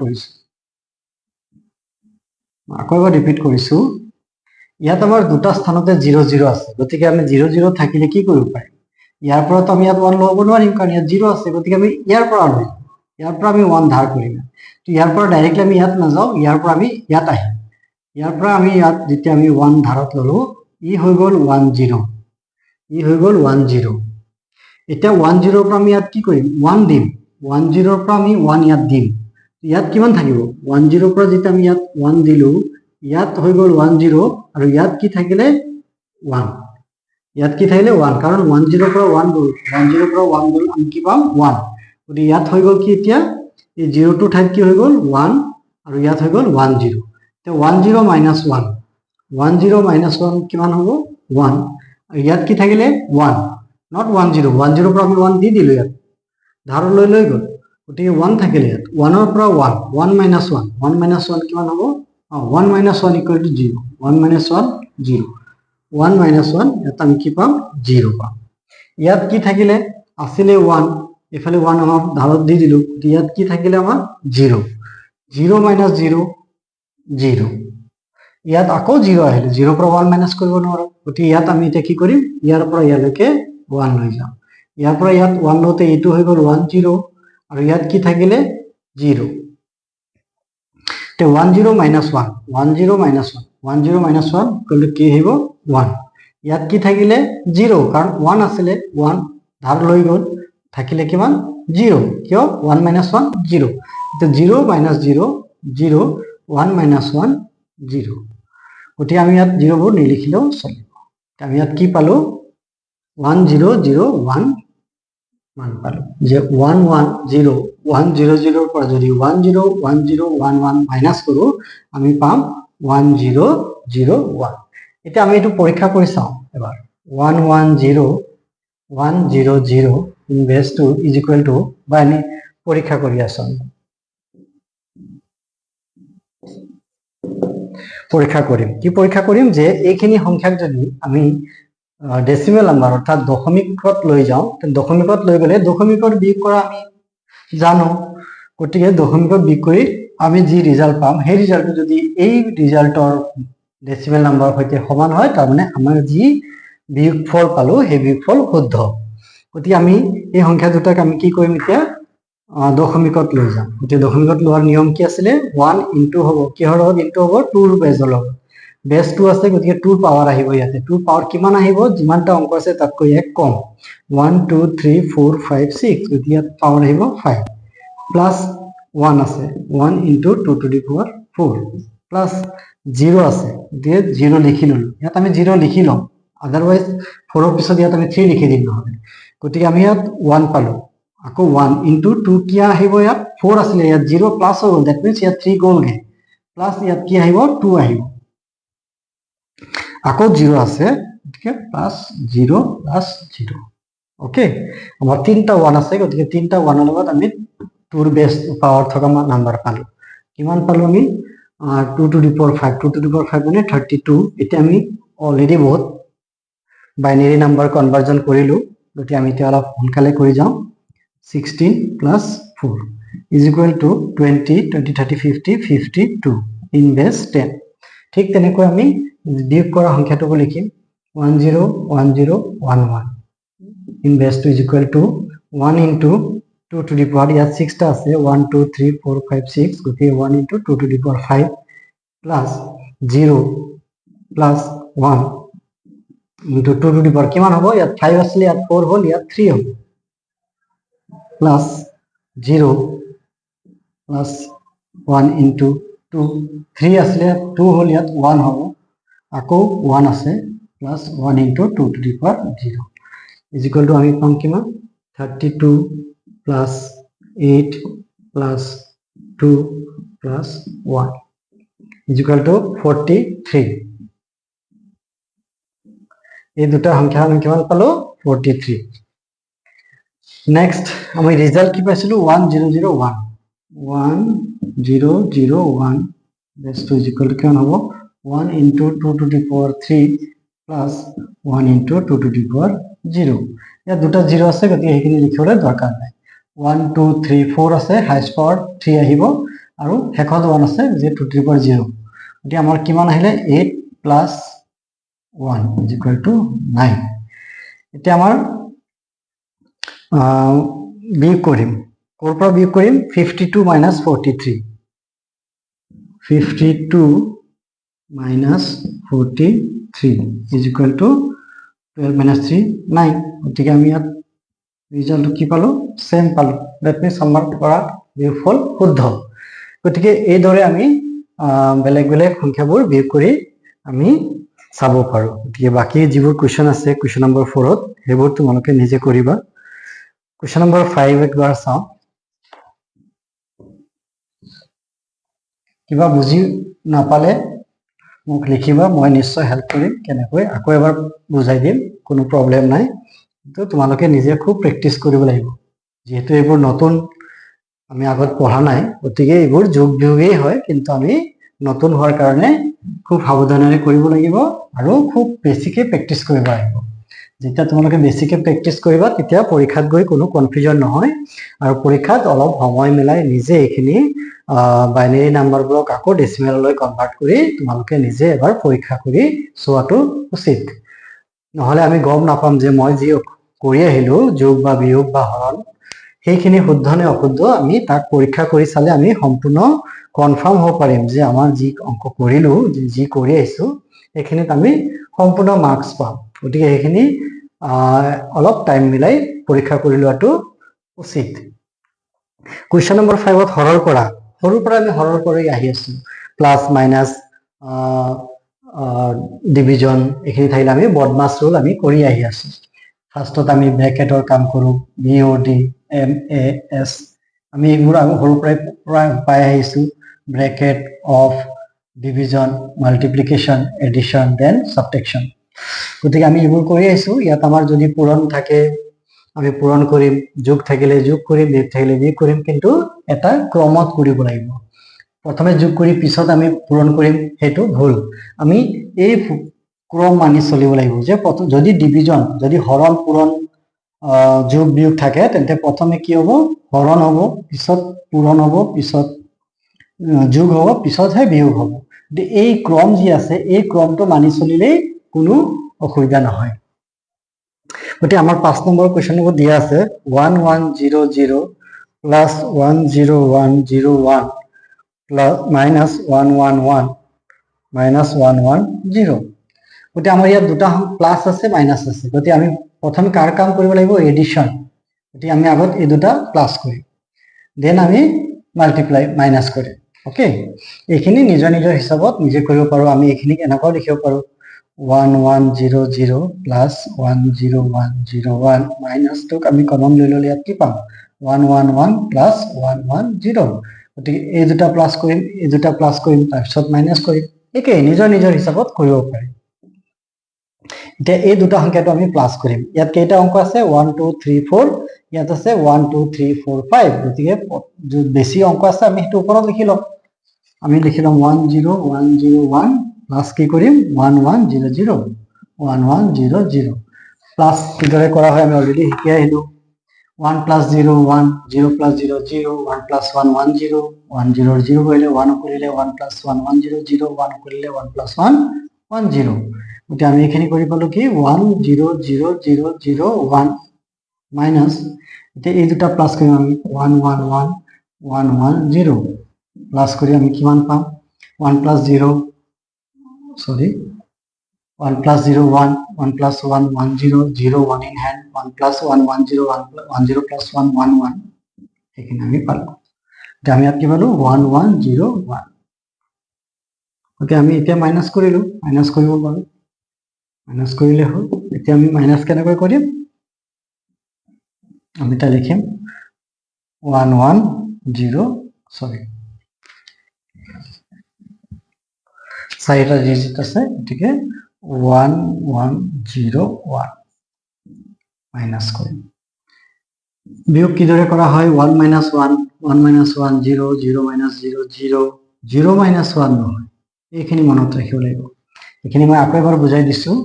কৰিছো। ইয়াত আমাৰ দুটা স্থানতে 0 0 আছে। গতিকে আমি 0 0 থাকিলে কি কৰিব পাৰিম? ইয়াৰ পৰা তো আমি ইয়াত 1 ল'ব নোৱাৰিম কাৰণ ইয়াত 0 আছে। গতিকে আমি ইয়াৰ পৰা লৈ যাম। ইয়াৰ পৰা আমি 1 ধাৰ কৰিম। তো ইয়াৰ পৰা ডাইৰেক্টলি আমি ইয়াত নাযাওঁ, ইয়াৰ পৰা আমি ইয়াত আহিম। ইয়াৰ পৰা আমি ইয়াত যেতিয়া আমি 1 ধাৰত ললো ই হৈ গল 1 0 ই হৈ গল 1 0। এতিয়া 1 0 ৰ পৰা আমি ইয়াত কি কৰিম 1 দিম। 1 0 ৰ পৰা আমি 1 ইয়াত দিম। ইয়াত কিমান থাকিব 1 0 ৰ পৰা যেতিয়া আমি ইয়াত 1 দিলো ইয়াত হৈ গল 1 0 আৰু ইয়াত কি থাকিলে 1। ইয়াত কি থাকিলে 1 কাৰণ 1 0 ৰ পৰা 1 গল। 1 0 ৰ পৰা 1 গল আমি কি পাম 1। গতিকে ইয়াত হৈ গল কি এতিয়া এই 0 টো ঠাইত কি হৈ গল 1 আৰু ইয়াত হৈ গল 1 0। এতিয়া 1 0 minus 1 1 0 minus 1 কিমান হ'ব 1 আৰু ইয়াত কি থাকিলে 1 not 1 0 1 0 পৰা আমি 1 দি দিলো ইয়াত ধাৰ লৈ গল। গতিকে 1 থাকিলে ইয়াত 1 ৰ পৰা 1 1 minus 1 1 minus 1 কিমান হ'ব 1 minus 1 equal to 0. 1 minus 1 0. 1 minus 1 এটা আমি কি পাম 0 পাম ইয়াত কি থাকিলে আসলে 1 এফালে 1 আমাৰ ধাৰত দি দিলো ইয়াত কি থাকিলে আমাৰ 0 0 minus 0 0 ইয়াত আকৌ 0 আহিলে 0 পৰা 1 মাইনাস কৰিব নোৱাৰো গতি ইয়াত আমি এটা কি কৰিম ইয়াৰ পৰা ইয়ালৈকে 1 লৈ যাম ইয়াৰ পৰা ইয়াত 1 লতে এটো হৈ গল 1 0 আৰু ইয়াত কি থাকিলে 0 তে 1 0 minus 1 1 0 minus 1 1 0 minus 1 কলে কি হইব 1 ইয়াত কি থাকিলে 0 কাৰণ 1 আছিল 1 ধাৰ লৈ গল থাকিলে কিমান 0 কিয় 1 minus 1 0 তে 0 minus 0 0 1 minus 1 0 গতি আমি ইয়াত 0 বোৰ নিলিখিলেও চলিব আমি ইয়াত কি পালো 1 0 0 1 মান পালো যে 1 1 0 1 0 0 পৰা যদি 1 0 1 0 1 1 মাইনাস কৰো আমি পাম 1 0 0 1 এটা আমি এটো পৰীক্ষা কৰি চাও এবাৰ 1 1 0 1 0 0 in base 2 is equal to বানি পৰীক্ষা কৰি আছো পৰীক্ষা কৰিম কি পৰীক্ষা কৰিম যে এইখিনি সংখ্যাক যদি আমি ডেসিমেল নাম্বাৰ অৰ্থাৎ দশমিকত লৈ যাও তে দশমিকত লৈ গলে দশমিকৰ বিয়োগ কৰা আমি জানো গতিকে দশমিকৰ বিয়োগ কৰি আমি যি ৰিজাল্ট পাম সেই ৰিজাল্টটো যদি এই ৰিজাল্টৰ ডেসিমেল নাম্বাৰৰ সৈতে সমান হয় তাৰ মানে আমাৰ যি বিয়োগফল পালো সেই বিয়োগফল শুদ্ধ গতিকে আমি এই সংখ্যা দুটাক আমি কি কৰিম এতিয়া দশমিকত লৈ যাম গতিকে দশমিকত লোৱাৰ নিয়ম কি আছিল 1 ইনটু হ'ব কিহৰ লগত ইনটু হ'ব 2 ৰ বেজৰ লগত বেস 2 আছে গতিকে 2 পাৱাৰ আহিব ইয়াতে 2 পাৱাৰ কিমান আহিব যিমানটা অংক আছে তাতকৈ এক কম 1 2 3 4 5 6 গতিকে পাৱাৰ আহিব 5 প্লাস 1 আছে 1 into 2 to the power 4 plus 0 আছে দিয়ে 0 লিখি ললো ইয়াত আমি 0 লিখি লম আদারওয়াইজ 4 ৰ পিছত ইয়াত আমি 3 লিখি দিম নহলে গতিকে আমি ইয়াত 1 পালো আকৌ 1 ইনটু 2 কি আহিব ইয়াত 4 আছিল ইয়াত 0 প্লাস হৈ গল দ্যাট মিন্স ইয়াত 3 গলগে প্লাস ইয়াত কি আহিব 2 আহিব আকৌ 0 আছে গতিকে প্লাস 0 প্লাস 0 ওকে আমাৰ তিনটা 1 আছে গতিকে তিনটা 1 ৰ লগত আমি 2 ৰ বেস পাৱাৰ থকা নাম্বাৰ পালো কিমান পালো আমি 2 to the power 5 2 to the power 5 মানে 32 এটা আমি অলৰেডি বহুত বাইনাৰি নাম্বাৰ কনভাৰ্জন কৰিলো গতিকে আমি এতিয়া অলপ সোনকালে কৰি যাম 16 plus 4 is equal to 20 20 30 50 52 in base 10 ঠিক তেনেকৈ আমি বিয়োগ কৰা সংখ্যাটোক লিখিম 10 10 11 in base 2 is equal to 1 into 2 to the power ইয়াত 6 টা আছে 1 2 3 4 5 6 গতিকে 1 into 2 to the power 5 plus 0 plus 1 into 2 to the power কিমান হ'ব ইয়াত 5 আছিল ইয়াত 4 হ'ল ইয়াত 3 হ'ব plus 0 plus 1 into 2 3 আসলে 2 হল ইয়াত 1 হ'ব আকৌ 1 আছে plus 1 into 2 to the power 0 is equal to আমি পাম কিমান 32 plus 8 plus 2 plus 1 is equal to 43 এই দুটা সংখ্যা আমি কিমান পালো 43 নেক্সট আমি ৰিজাল্ট কি পাইছিলো 1001 1001 this to is equal to কিমান হ'ব 1 into 2 to the power 3 plus 1 into 2 to the power 0 ইয়াত দুটা 0 আছে গতিকে এইখিনি লিখিবলৈ দৰকাৰ নাই 1 2 3 4 আছে হাইয়েষ্ট পাৱাৰ 3 আহিব আৰু শেষত 1 আছে যে 2 to the power 0 গতিকে আমাৰ কিমান আহিলে 8 plus 1 is equal to 9 এতিয়া আমাৰ বিয়োগ কৰিম কোৰ পৰা বিয়োগ কৰিম 52 minus 43 52 minus 43 is equal to 12 minus 3 9 গতিকে আমি ইয়াত ৰিজাল্ট কি পালো সেম পালো দ্যাট মিন্স আমাৰ পৰা বিয়োগফল শুদ্ধ গতিকে এই দৰে আমি বেলেগ বেলেগ সংখ্যাবোৰ বিয়োগ কৰি আমি চাব পাৰো গতিকে বাকি যিবোৰ কোৱেশ্চন আছে কোৱেশ্চন নম্বৰ 4 ত সেইবোৰ তোমালোকে নিজে কৰিবা Question number 5 एक बार চাও কিবা বুজি নাপালে মোক লিখিবা মই নিশ্চয় হেল্প কৰিম কেনেকৈ আকৌ এবাৰ বুজাই দিম কোনো প্ৰবলেম নাই তো তোমালোকে নিজে খুব প্ৰেক্টিস কৰিব লাগিব যেহেতু এইবোৰ নতুন আমি আগত পঢ়া নাই গতিকে এইবোৰ যোগ বিয়োগেই হয় কিন্তু আমি নতুন হোৱাৰ কাৰণে খুব সাৱধানেৰে কৰিব লাগিব আৰু খুব বেছিকৈ প্ৰেক্টিছ কৰিব লাগিব। যেতিয়া তোমালোকে বেছিকৈ প্ৰেক্টিছ কৰিবা তেতিয়া পৰীক্ষাত গৈ কোনো কনফিউজন নহয় আৰু পৰীক্ষাত অলপ সময় মিলাই নিজে এইখিনি বাইনেৰী নাম্বাৰবোৰক আকৌ ডেচিমেললৈ কনভাৰ্ট কৰি তোমালোকে নিজে এবাৰ পৰীক্ষা কৰি চোৱাটো উচিত। নহ'লে আমি গম নাপাম যে মই যি কৰি আহিলোঁ যোগ বা বিয়োগ বা হৰণ সেইখিনি শুদ্ধ নে অশুদ্ধ, আমি তাক পৰীক্ষা কৰি চালে আমি সম্পূৰ্ণ কনফাৰ্ম হ'ব পাৰিম যে আমাৰ যি অংক কৰিলোঁ যি কৰি আহিছোঁ সেইখিনিত আমি সম্পূৰ্ণ মাৰ্কছ পাম। গতিকে সেইখিনি অলপ টাইম মিলাই পৰীক্ষা কৰি লোৱাটো উচিত। কুৱেশ্যন নম্বৰ 5ত হৰৰ কৰা, সৰুৰ পৰা আমি হৰৰ কৰি আহি আছোঁ। প্লাছ মাইনাছ ডিভিজন এইখিনি থাকিলে আমি বদমাছ ৰুল আমি কৰি আহি আছোঁ। ফাৰ্ষ্টত আমি ব্ৰেকেটৰ কাম কৰোঁ, BOD MAS আমি এইবোৰ আমি সৰুৰ পৰাই পাই আহিছোঁ। Bracket of division multiplication addition then subtraction. গতিকে আমি এইবোৰ কৰি আহিছোঁ। ইয়াত আমাৰ যদি পূৰণ থাকে আমি পূৰণ কৰিম, যোগ থাকিলে যোগ কৰিম, বিয়োগ থাকিলে বিয়োগ কৰিম, কিন্তু এটা ক্ৰমত কৰিব লাগিব। প্ৰথমে যোগ কৰি পিছত আমি পূৰণ কৰিম সেইটো ভুল। আমি এই ক্ৰম মানি চলিব লাগিব যে যদি ডিভিজন যদি হৰণ পূৰণ যোগ বিয়োগ থাকে তেন্তে প্ৰথমে কি হ'ব, হৰণ হ'ব, পিছত পূৰণ হ'ব, পিছত যোগ হ'ব, পিছতহে বিয়োগ হ'ব। এই ক্ৰম যি আছে এই ক্ৰমটো মানি চলিলেই কোনো অসুবিধা নহয়। গতিকে আমাৰ 5 নম্বৰ কুৱেশ্যনবোৰ দিয়া আছে 1100 প্লাছ 10101 প্লাছ মাইনাছ 111 মাইনাছ 110। গতিকে আমাৰ ইয়াত দুটা প্লাছ আছে মাইনাছ আছে। গতিকে আমি প্ৰথমে কাৰ কাম কৰিব লাগিব, এডিশ্যন। গতিকে আমি আগত এই দুটা প্লাছ কৰিম, দেন আমি মাল্টিপ্লাই মাইনাছ কৰিম। অ'কে, এইখিনি নিজৰ নিজৰ হিচাপত নিজে কৰিব পাৰোঁ। আমি এইখিনিক এনেকুৱাও লিখিব পাৰোঁ 1100 প্লাছ 10101 মাইনাছটোক আমি কমন লৈ ল'লে ইয়াত কি পাম, 111 প্লাছ 110। গতিকে এই দুটা প্লাছ কৰিম, এই দুটা প্লাছ কৰিম, তাৰপিছত মাইনাছ কৰিম। একেই নিজৰ নিজৰ হিচাপত কৰিব পাৰি। এতিয়া এই দুটা সংখ্যাটো আমি প্লাছ কৰিম। ইয়াত কেইটা অংক আছে, 1 2 3 4, ইয়াত আছে 1 2 3 4 5। গতিকে বেছি অংক আছে আমি সেইটো ওপৰত লিখি ল'ম। আমি লিখি ল'ম 10101 প্লাছ কি কৰিম 1100 1100 প্লাছ কিদৰে কৰা হয় আমি অলৰেডি শিকি আহিলোঁ। 1 প্লাছ 0 1, 0 প্লাছ 0 0, 1 প্লাছ 1 1 0, 1 0 0 কৰিলে 1 কৰিলে 1 প্লাছ 1 1 0 0, 1 কৰিলে 1 প্লাছ 1 1 0। গতিকে আমি এইখিনি কৰি পালোঁ কি 1 0 0 0 0 1 মাইনাছ, এতিয়া এই দুটা প্লাছ কৰিম আমি 1 1 1 1 1 0 প্লাছ কৰি আমি কিমান পাম 1 প্লাছ 0 সৰি 1 plus 0 1, 1 plus 1 1 0 0 1 in hand, 1 plus 1 1 0 1 0 plus 1 1 1 এইখিনি আমি পালোঁ। এতিয়া আমি ইয়াত কি পালোঁ 1 1 0 1। গতিকে আমি এতিয়া মাইনাছ কৰিলোঁ, মাইনাছ কৰিব পাৰোঁ, মাইনাছ কৰিলে হ'ল। এতিয়া আমি মাইনাছ কেনেকৈ কৰিম, আমি এটা লিখিম 1 1 0 সৰি 4টা ডিজিট আছে, গতিকে 1 1 0 1 মাইনাছ কৰিম। বিয়োগ কিদৰে কৰা হয় 1 minus 1 1 minus 1 0 0 minus 0 0 0 minus 1 নহয়, এইখিনি মনত ৰাখিব লাগিব। এইখিনি মই আকৌ এবাৰ বুজাই দিছোঁ,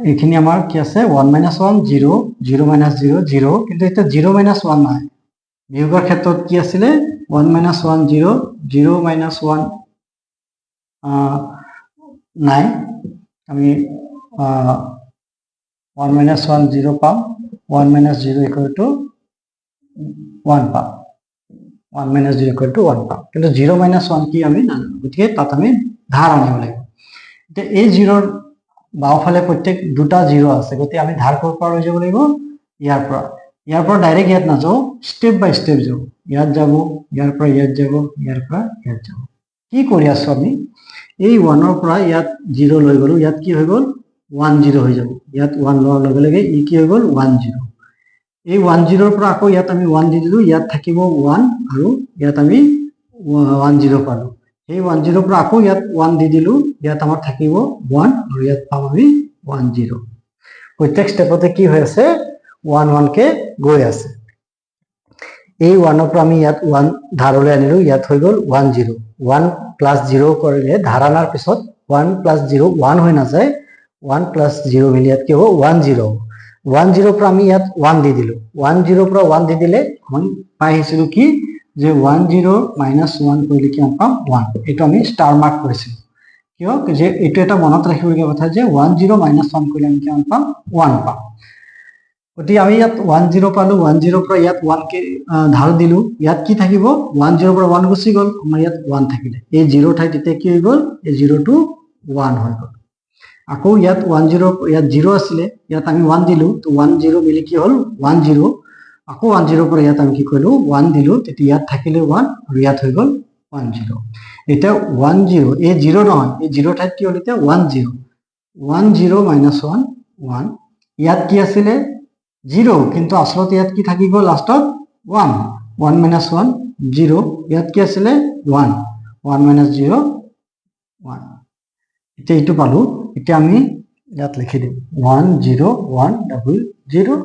এইখিনি আমাৰ কি আছে 1 minus 1 0 0 minus 0 0, কিন্তু এতিয়া 0 minus 1 নাই। বিয়োগৰ ক্ষেত্ৰত কি আছিলে 1 minus 1 0 0 minus 1 নাই, আমি 1 minus 1 0 পাম, 1 minus 0 equal to 1 পাম, 1 minus 0 equal to 1 পাম, কিন্তু 0 minus 1 কি আমি নাজানো। গতিকে তাত আমি ধাৰ আনিব লাগিব। এতিয়া এই 0ৰ বাওঁফালে প্ৰত্যেক দুটা 0 আছে, গতিকে আমি ধাৰ ক'ৰ পৰা লৈ যাব লাগিব, ইয়াৰ পৰা ডাইৰেক্ট ইয়াত নাযাওঁ, ষ্টেপ বাই ষ্টেপ যাওঁ। ইয়াত যাব, ইয়াৰ পৰা ইয়াত যাব, ইয়াৰ পৰা ইয়াত যাব। কি কৰি আছো আমি, এই 1ৰ পৰা ইয়াত 0 লৈ গ'লো, ইয়াত কি হৈ গ'ল 1 0 হৈ যাব। ইয়াত 1 লোৱাৰ লগে লগে ই কি হৈ গ'ল 1 0। এই 1 0ৰ পৰা আকৌ ইয়াত আমি 1 দি দিলোঁ, ইয়াত থাকিব 1 আৰু ইয়াত আমি 1 0 পালোঁ। সেই 1 0ৰ পৰা আকৌ ইয়াত 1 দি দিলোঁ, ইয়াত আমাৰ থাকিব 1 আৰু ইয়াত পাম আমি 1 0। প্ৰত্যেক ষ্টেপতে কি হৈ আছে 1 1 কে গৈ আছে। এই 1 পৰা আমি ইয়াত 1 ধাৰলৈ আনিলো, ইয়াত হৈ গ'ল 1 0 1 প্লাস 0 কৰিলে ধাৰ আনাৰ পিছত 1 প্লাস 0 1 হৈ নাযায়, 1 প্লাস 0 মিলি ইয়াত কি হ'ব 1 0 1 0 পৰা আমি ইয়াত 1 দি দিলো, 1 0 পৰা 1 দি দিলে আমি পাই আহিছিলো কি যে 1 0 মাইনাস 1 কৰিলে কি পাম 1। এইটো আমি ষ্টাৰ মাৰ্ক কৰিছিলো কিয় যে এইটো এটা মনত ৰাখিবলগীয়া কথা যে 1 0 মাইনাস 1 কৰিলে আমি কি পাম 1 পাম। গতিকে আমি ইয়াত 1 0 পালো, 1 0 পৰা ইয়াত 1 কে ধাৰ দিলো, ইয়াত কি থাকিব 1 0 পৰা 1 গুচি গ'ল, আমাৰ ইয়াত 1 থাকিলে, এই 0 ঠাইত এতিয়া কি হৈ গ'ল এই 0 টো 1 হৈ গ'ল। আকৌ ইয়াত 1 0 ইয়াত 0 আছিলে, ইয়াত আমি 1 দিলো, তো 1 0 মিলি কি হ'ল 1 0, আকৌ 1 0 পৰা ইয়াত আমি কি কৰিলো 1 দিলো, তেতিয়া ইয়াত থাকিলে 1 আৰু ইয়াত হৈ গ'ল 1 0। এটা 1 0 এই 0 নহয়, এই 0 ঠাইত কি হ'ল এতিয়া 1 0 1 0 মাইনাস 1 1, ইয়াত কি আছিলে 0 কিন্তু আসলতে ইয়াত কি থাকি গ'ল লাষ্টত 1 1 মাইনাস 1 0, ইয়াত কি আছিলে 1 1 মাইনাস 0 1। এতিয়া এইটো পালো, এতিয়া আমি ইয়াত লিখি দিম 1 0 1 ডাবল 0।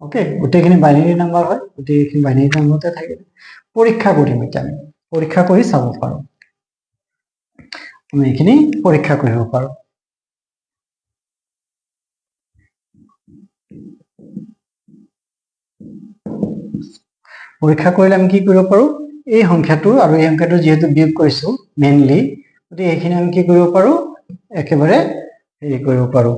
ওকে, গোটেইখিনি বাইনাৰী নাম্বাৰ হয়, গোটেইখিনি বাইনাৰী নাম্বাৰতে থাকে। পৰীক্ষা কৰিম, এতিয়া আমি পৰীক্ষা কৰি চাব পাৰো, আমি এইখিনি পৰীক্ষা কৰিব পাৰো। পৰীক্ষা কৰিলে আমি কি কৰিব পাৰো, এই সংখ্যাটো আৰু এই সংখ্যাটো যেহেতু বিয়োগ কৰিছো মেইনলি, গতিকে এইখিনি আমি কি কৰিব পাৰো একেবাৰে হেৰি কৰিব পাৰো,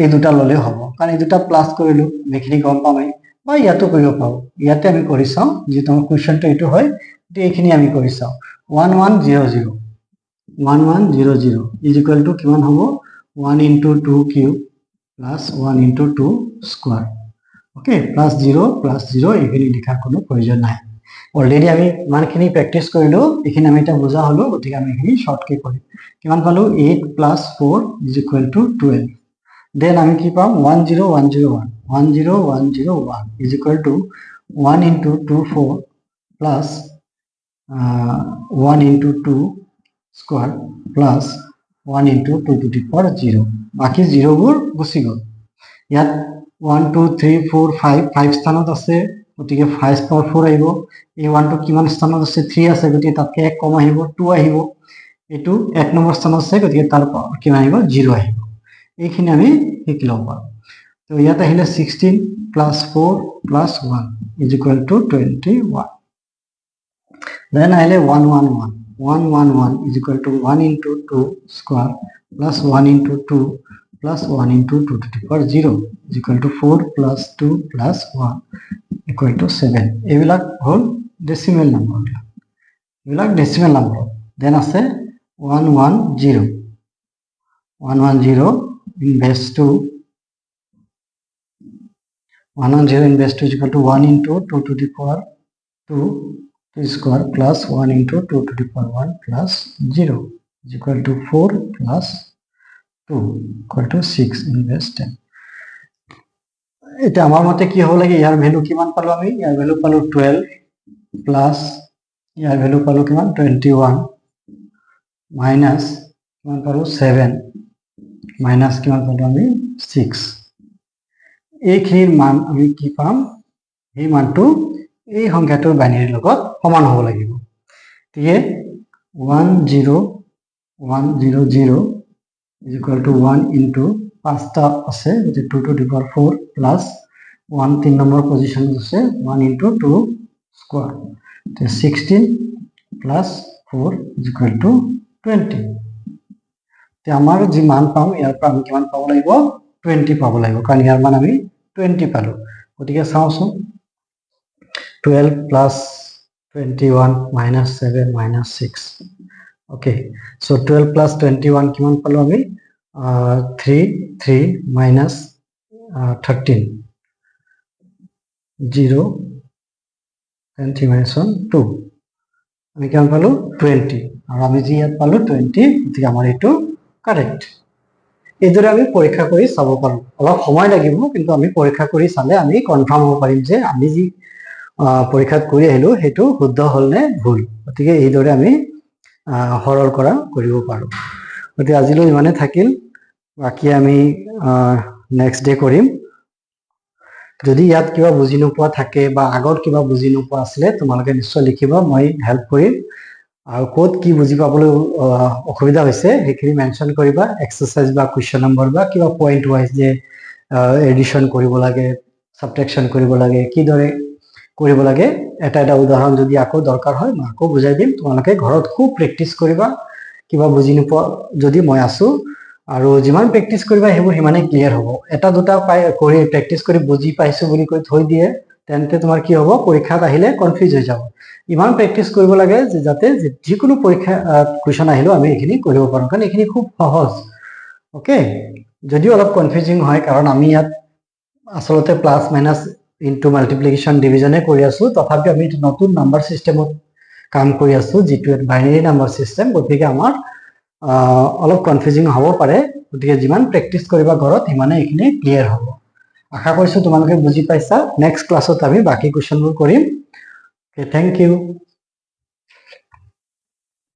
এই দুটা ললে হ'ব, কাৰণ এই দুটা প্লাস কৰিলো এইখিনি গম পামেই, বা ইয়াতো কৰিব পাৰো, ইয়াতে আমি কৰি চাওঁ যেহেতু আমাৰ কুৱেশ্যনটো এইটো হয়, গতিকে এইখিনি আমি কৰি চাওঁ 1 1 0 0 1 1 0 0 ইজ ইকুৱেল টু কিমান হ'ব 1 into 2 cube plus 1 into 2 square. Okay, plus 0 plus 0 এইখিনি লিখাৰ কোনো প্ৰয়োজন নাই, অলৰেডি আমি ইমানখিনি প্ৰেক্টিছ কৰিলো, এইখিনি আমি এটা বুজা হলো, গতিকে আমি এইখিনি শৰ্টকে কৰিম। কিমান পালো 8 plus 4 is equal to 12, then আমি কি পাম 1 0 1 0 1 1 0 1 0 1 is equal to 1 into 2 4 plus 1 into 2 square plus 1 into 2 to the power 0, বাকি 0 বোৰ গুচি গ'ল। ইয়াত 1 2 3 4 5 5 স্থানত আছে, গতিকে 5 power 4 আহিব, এই 1 টো কিমান স্থানত আছে 3 আছে, গতিকে তাতকে 1 কম আহিব 2 আহিব, এইটো 1 নম্বৰ স্থানত আছে, গতিকে তাৰ কিমান আহিব 0 আহিব। এইখিনি আমি শিকি ল'ব পাৰো। তো ইয়াত আহিলে 16 plus 4 plus 1 is equal to 21, then আহিলে 1 1 1 1 1 1 is equal to 1 into 2 square plus 1 into 2 plus 1 into 2 to the power 0 is equal to 4 plus 2 plus 1 equal to 7। এইবিলাক হ'ল ডেসিমেল নম্বৰ, এইবিলাক ডেসিমেল নম্বৰ। দেন আছে 1 1 0 1 1 0 in base 2 1 1 0 in base 2 is equal to 1 into 2 to the power 2 square plus 1 into 2 to the power 1 plus 0 is equal to 4 plus 2 equal to 6 in base 10। এটা আমার মতে কি হব লাগে, ইয়ার value কিমান পালো আমি, ইয়ার ভ্যালু পালো 12 প্লাস ইয়ার ভ্যালু পালো কিমান 21 মাইনাস কিমান পালো 7 মাইনাস কিমান পালো আমি 6, এইখিনিৰ মান আমি কি পাম, এই মানটো এই সংখ্যাটোৰ বাইনাৰীৰ লগত সমান হ'ব লাগিব। গতিকে 1 0 1 0 0 is equal to 1 into 5টা আছে, গতিকে 2 to the power 4 plus 1 3 number পজিশনত আছে 1 into 2 square, 16 plus 4 is equal to 20। তে আমাৰ যি মান পাম ইয়াৰ পৰা আমি কিমান পাব লাগিব 20 পাব লাগিব, কাৰণ ইয়াৰ মান আমি 20 পালো। গতিকে চাওঁচোন 12 plus 21 minus 7 minus 6, okay, so 12 plus 21 কিমান পালো আমি 3 3 minus 13 0 and 3 minus 1 2, আমি কিমান পালো 20, আৰু আমি যি ইয়াত পালো 20, গতিকে আমাৰ এইটো কাৰেক্ট। এইদৰে আমি পৰীক্ষা কৰি চাব পাৰো, অলপ সময় লাগিব, কিন্তু আমি পৰীক্ষা কৰি চালে আমি কনফাৰ্ম হ'ব পাৰিম যে আমি যি পৰীক্ষাত কৰি আহিলো সেইটো শুদ্ধ হল নে ভুল। গতিকে এইদৰে আমি সৰল কৰা কৰিব পাৰো। গতিকে আজিলৈ ইমানে থাকিল, বাকি আমি নেক্সট ডে কৰিম। যদি ইয়াত কিবা বুজি নোপোৱা থাকে বা আগত কিবা বুজি নোপোৱা আছিলে তোমালোকে নিশ্চয় লিখিবা, মই হেল্প কৰিম। আৰু ক'ত কি বুজি পাবলৈ অসুবিধা হৈছে সেইখিনি মেনশ্যন কৰিবা, এক্সাৰচাইজ বা কুৱেশ্যন নম্বৰ বা কিবা পইণ্ট ৱাইজ যে এডিশ্যন কৰিব লাগে, ছাবট্ৰেকশ্যন কৰিব লাগে, কিদৰে কৰিব লাগে, এটা উদাহৰণ যদি আকৌ দৰকাৰ হয় মই আকৌ বুজাই দিম। তোমালোকে ঘৰত খুব প্ৰেক্টিচ কৰিবা, কিবা বুজি নোপোৱা যদি মই আছো, আৰু যিমান প্ৰেক্টিচ কৰিবা সেইবোৰ সিমানে ক্লিয়াৰ হ'ব। এটা দুটা কৰি প্ৰেক্টিচ কৰি বুজি পাইছো বুলি কৈ থৈ দিয়ে তেন্তে তোমাৰ কি হ'ব, পৰীক্ষাত আহিলে কনফিউজ হৈ যাব। ইমান প্ৰেক্টিচ কৰিব লাগে যে যাতে যিকোনো পৰীক্ষা কুৱেশ্যন আহিলেও আমি এইখিনি কৰিব পাৰো, কাৰণ এইখিনি খুব সহজ। অ'কে, যদিও অলপ কনফিউজিং হয় কাৰণ আমি ইয়াত আচলতে প্লাছ মাইনাছ ইনটু মাল্টিপ্লিকেশ্যন ডিভিজনে কৰি আছো, তথাপিও আমি নতুন নাম্বাৰ চিষ্টেমত কাম কৰি আছো, যিটো বাইনেৰী নাম্বাৰ চিষ্টেম। গতিকে আমাৰ অলপ কনফিউজিং হ'ব পাৰে, গতিকে যিমান প্ৰেক্টিচ কৰিবা ঘৰত সিমানে এইখিনি ক্লিয়াৰ হ'ব। আশা কৰিছো তোমালোকে বুজি পাইছা। নেক্সট ক্লাছত আমি বাকী কুৱেশ্যনবোৰ কৰিম। Thank U.